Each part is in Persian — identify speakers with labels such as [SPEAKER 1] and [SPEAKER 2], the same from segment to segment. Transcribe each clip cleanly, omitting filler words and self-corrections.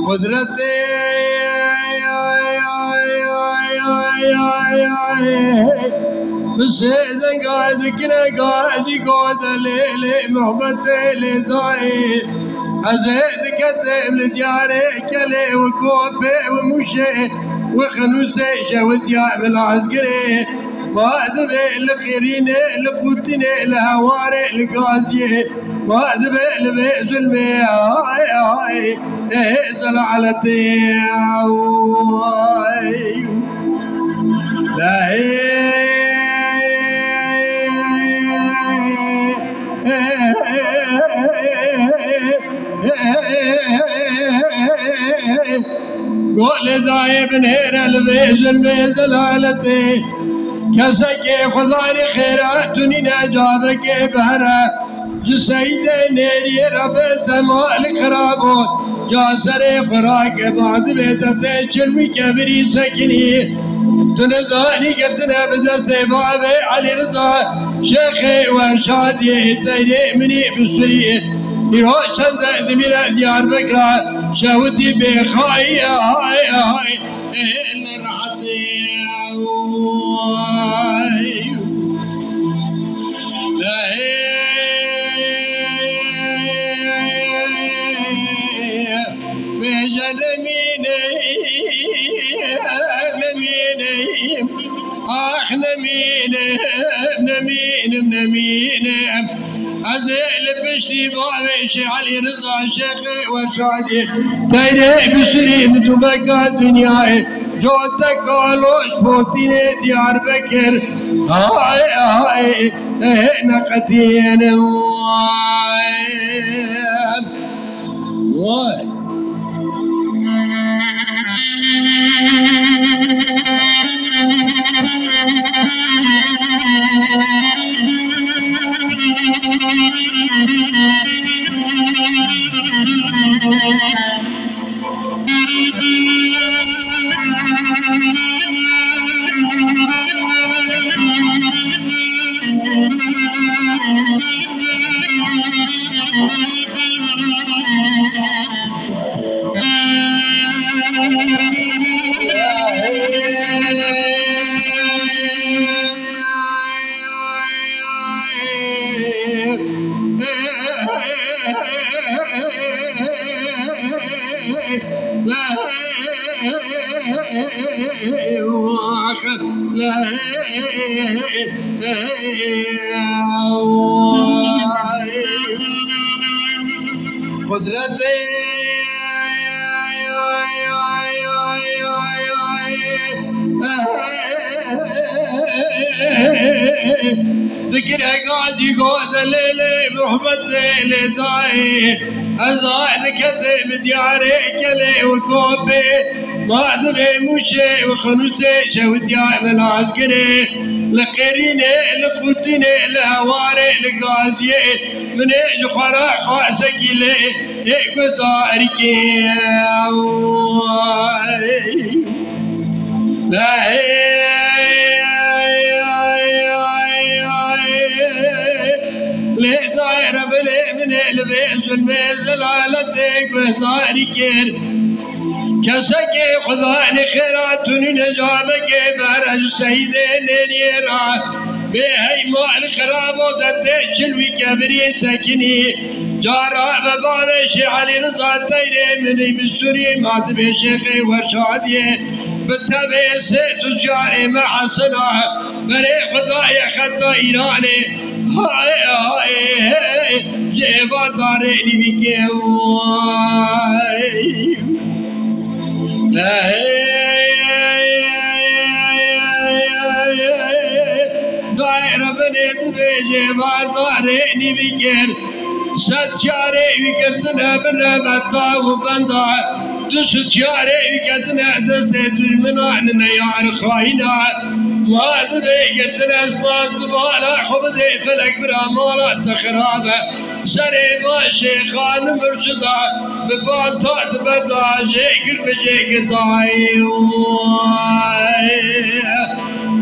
[SPEAKER 1] قدرتي بسيد قاعد كنا قاعد قاعد ليلي محبتي لداي أزيد كتب لدياري كلي وكوبي ومشي وخنوسي شود يعمل عسكري واذبي لخيرين لقوتني لهواري لقاسي واذبي لبي ظلمي هاي زلعلتي لا قول دايب نهر البيزل بيزل علتي كسكي خضاني خيراتني نجابك بهرة جسيد نيري ربط مالك رابو جاسري خراك بعد بيت تشل وكبري سكني تنزاني قدنا بدستي بابي علي رضا شيخي وارشادي تيدي مني بسري يروح شند ذمير ديار بكرة شاودي بخاي هاي هاي اللي رحتي لا بجد ميني آخ نميني أزيل بشتي بابي علي رضا شيخي وشادي تيري بسري نتبقى دنياي جوتك قالوش فوتيني ديار بكر هاي نقتين واي قدرتي ذكر قاعد يقعد ليلي محمد ليلي داي أزايد كذب دياري كلي وكوبي ما ذبي مشي وخنوسي شود يعمل عسكري لقريني لقوتني لهواري لقاسي من جخرا خاسكي لي تقداركي لا لداير بلي من البيز والبيزل على تيك بهداركير كسكي خذاني خيراتني نجابك برج سيدين نيرا بهي مال خرابو دتشل وكبري سكني جارا ببابي علي رضا تيري مني بالسوري مات بشيخي ورشادي بتبي سيت جاري مع صلاح بري خدايا خدا ايراني هاي هاي جبار داريني بكي لا داير بنيت بجبار داريني بكي ست شاري وكرتنا بنا بطا وبندا دست شاري كتنا دست المنان يا خاينا وهذا بيقتنا اسمان تبالا خبذي فلك برامالا تخرابه سريبا شيخان مرشدا ببالتات بردا جيكر بجيك ضاي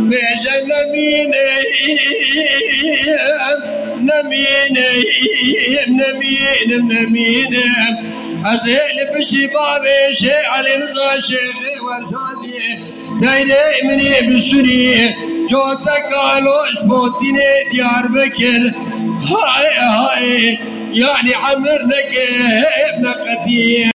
[SPEAKER 1] بيجن نمين أزيل بشبابي شيء على رضا شيخي وسادي تايدي مني بالسوري جوتك قالوش بوتيني ديار بكر هاي يعني عمرنا كيف نقدي